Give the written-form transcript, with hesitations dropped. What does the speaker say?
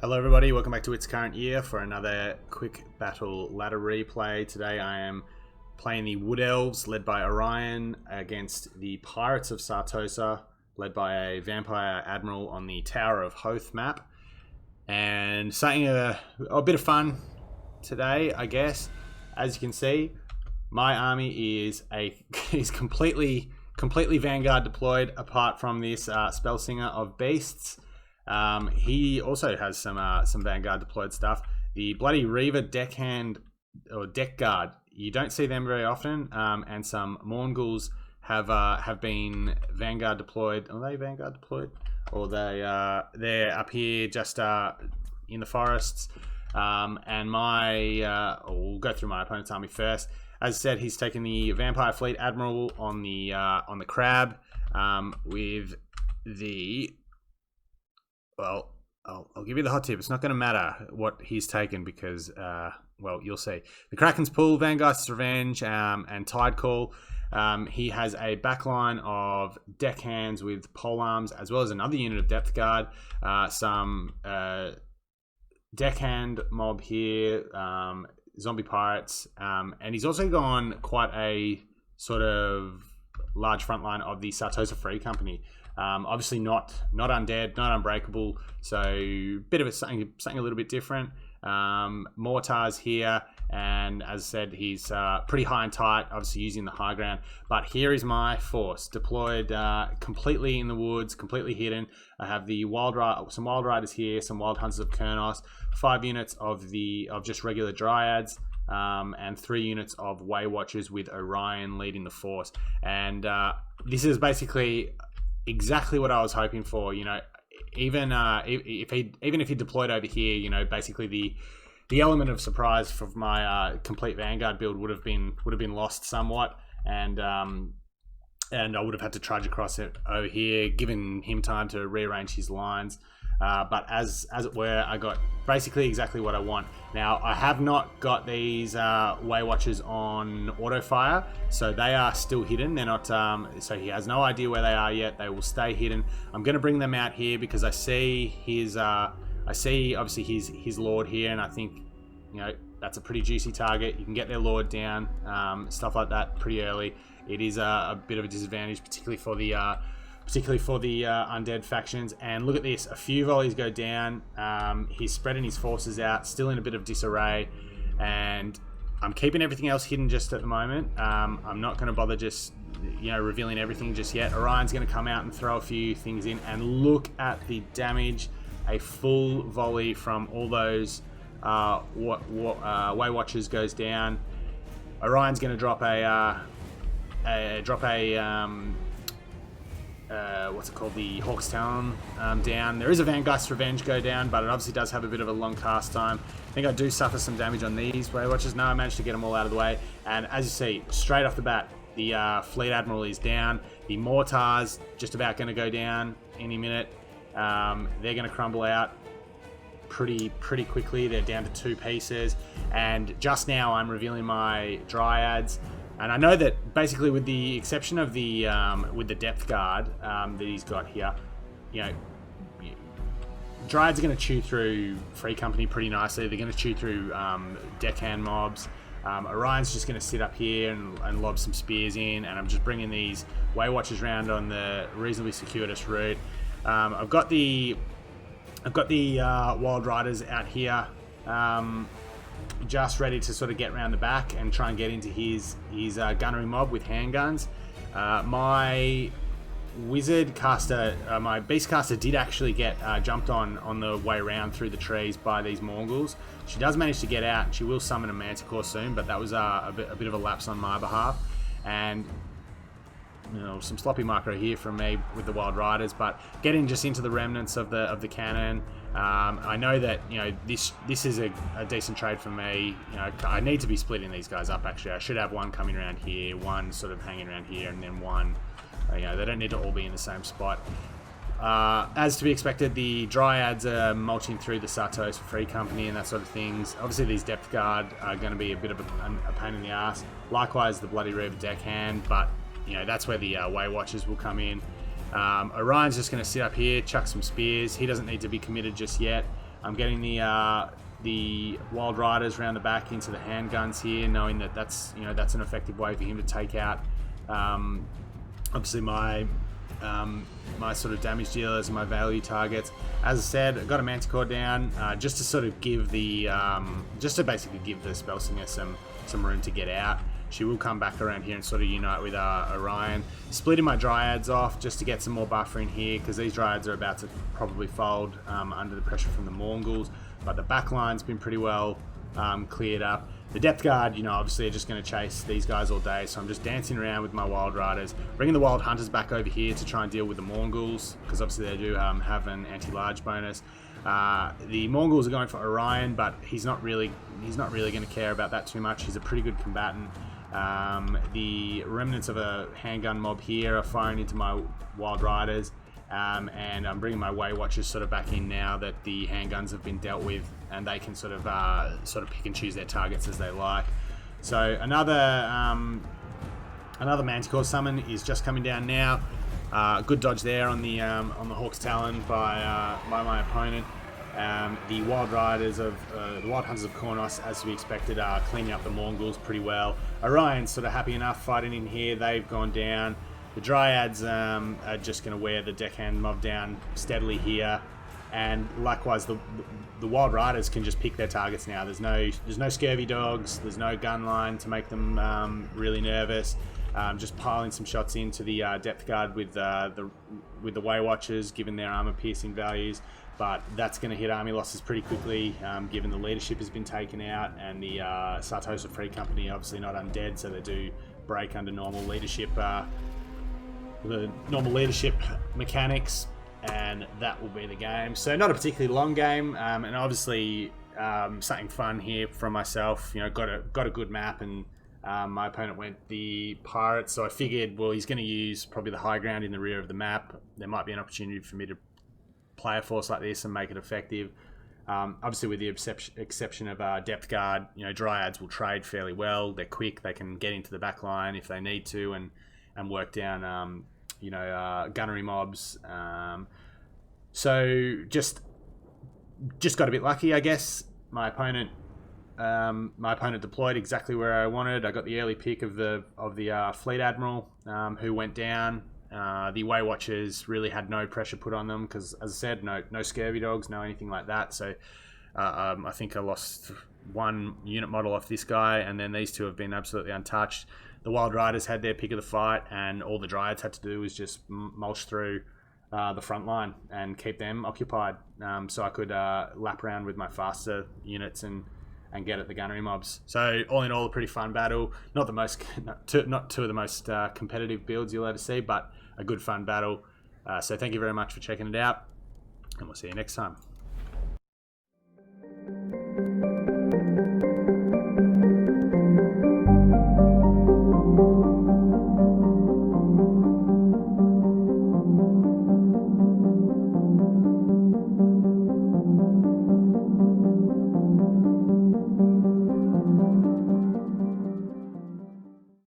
Hello everybody, welcome back to It's Current Year for another quick battle ladder replay. Today I am playing the Wood Elves led by Orion against the Pirates of Sartosa led by a Vampire Admiral on the Tower of Hoeth map. And something a bit of fun today, I guess. As you can see, my army is completely Vanguard deployed apart from this Spellsinger of Beasts. He also has some Vanguard deployed stuff. The Bloody Reaver deckhand or deck guard, you don't see them very often. And some Morngulls have been Vanguard deployed. Are they Vanguard deployed? Or they're up here just in the forests. And we'll go through my opponent's army first. As I said, he's taken the Vampire Fleet Admiral on the Crab with the. Well, I'll give you the hot tip. It's not going to matter what he's taken because, well, you'll see. The Kraken's Pool, Vanguard's Revenge, and Tidecall. He has a backline of deckhands with polearms, as well as another unit of depth guard. Some deckhand mob here, zombie pirates, and he's also gone quite a sort of large front line of the Sartosa Free Company. Obviously not undead, not unbreakable, so bit of something a little bit different. Mortars here, and as I said, he's pretty high and tight, obviously using the high ground. But here is my force deployed completely in the woods, completely hidden. I have the some Wild Riders here, some Wild Hunters of Kurnos, 5 units of just regular Dryads, and 3 units of Way Watchers with Orion leading the force. And this is basically exactly what I was hoping for. You know, even if he deployed over here, you know, basically the element of surprise for my complete Vanguard build would have been lost somewhat, and I would have had to trudge across it over here, giving him time to rearrange his lines. But as it were, I got basically exactly what I want. Now, I have not got these Way Watchers on auto fire, so they are still hidden. They're not. So he has no idea where they are yet. They will stay hidden. I'm going to bring them out here because I see obviously his lord here, and I think, you know, that's a pretty juicy target. You can get their lord down, stuff like that pretty early. It is a bit of a disadvantage, particularly for the undead factions. And look at this, a few volleys go down. He's spreading his forces out, still in a bit of disarray, and I'm keeping everything else hidden just at the moment. I'm not going to bother just, you know, revealing everything just yet. Orion's going to come out and throw a few things in, and look at the damage. A full volley from all those Way Watchers goes down. Orion's going to drop what's it called, the Hawk's Talon down. There is a Vanguard's Revenge go down, but it obviously does have a bit of a long cast time. I think I do suffer some damage on these Way Watchers. No, I managed to get them all out of the way, and as you see, straight off the bat, the Fleet Admiral is down. The Mortars just about going to go down any minute. They're going to crumble out pretty quickly. They're down to 2 pieces, and just now I'm revealing my Dryads. And I know that basically, with the exception of the with the depth guard that he's got here, you know, Dryads are going to chew through Free Company pretty nicely. They're going to chew through deckhand mobs. Orion's just going to sit up here and lob some spears in, and I'm just bringing these Way Watchers around on the reasonably circuitous route. I've got the Wild Riders out here, just ready to sort of get around the back and try and get into his gunnery mob with handguns. My wizard caster, my beast caster, did actually get jumped on the way around through the trees by these Morgulls. She does manage to get out. She will summon a Manticore soon, but that was a bit of a lapse on my behalf. And, you know, some sloppy micro here from me with the Wild Riders, but getting just into the remnants of the cannon. I know that, you know, this is a decent trade for me. You know, I need to be splitting these guys up. Actually, I should have one coming around here, one sort of hanging around here, and then one. You know, they don't need to all be in the same spot. As to be expected, the Dryads are mulching through the Sartosa Free Company and that sort of things. Obviously, these Depth Guard are going to be a bit of a pain in the ass. Likewise, the Bloody Reaver deckhand, but, you know, that's where the Way Watchers will come in. Orion's just going to sit up here, chuck some spears. He doesn't need to be committed just yet. I'm getting the Wild Riders around the back into the handguns here, knowing that that's an effective way for him to take out obviously my sort of damage dealers and my value targets. As I said, I got a Manticore down just to sort of give the just to basically give the Spellslinger some room to get out. She will come back around here and sort of unite with Orion. Splitting my Dryads off just to get some more buffer in here, because these Dryads are about to probably fold under the pressure from the Mongols. But the back line's been pretty well cleared up. The Depth Guard, obviously are just going to chase these guys all day, so I'm just dancing around with my Wild Riders, bringing the Wild Hunters back over here to try and deal with the Mongols, because obviously they do have an anti-large bonus. The Mongols are going for Orion, but he's not really going to care about that too much. He's a pretty good combatant. The remnants of a handgun mob here are firing into my Wild Riders, and I'm bringing my Way Watchers sort of back in now that the handguns have been dealt with, and they can sort of pick and choose their targets as they like. So another Manticore summon is just coming down now. Good dodge there on the Hawk's Talon by my opponent. The Wild Riders of the Wild Hunters of Kornos, as we expected, are cleaning up the Mongols pretty well. Orion's sort of happy enough fighting in here. They've gone down. The Dryads are just going to wear the deckhand mob down steadily here, and likewise the Wild Riders can just pick their targets now. There's no scurvy dogs. There's no gun line to make them really nervous. Just piling some shots into the Depth Guard with the Way Watchers, given their armor piercing values. But that's going to hit army losses pretty quickly, given the leadership has been taken out, and the Sartosa Free Company obviously not undead, so they do break under normal leadership mechanics, and that will be the game. So not a particularly long game, and obviously something fun here from myself. Got a good map, and my opponent went the Pirates, so I figured, well, he's going to use probably the high ground in the rear of the map. There might be an opportunity for me to play a force like this and make it effective. Obviously, with the exception of Depth Guard, Dryads will trade fairly well. They're quick. They can get into the back line if they need to, and work down gunnery mobs. So just got a bit lucky, I guess. My opponent deployed exactly where I wanted. I got the early pick of the Fleet Admiral, who went down. The Way Watchers really had no pressure put on them because, as I said, no scurvy dogs, no anything like that. So I think I lost one unit model off this guy, and then these two have been absolutely untouched. The Wild Riders had their pick of the fight, and all the Dryads had to do was just mulch through the front line and keep them occupied. So I could lap around with my faster units and get at the gunnery mobs. So all in all, a pretty fun battle. Not two of the most competitive builds you'll ever see, but a good fun battle. So thank you very much for checking it out, and we'll see you next time.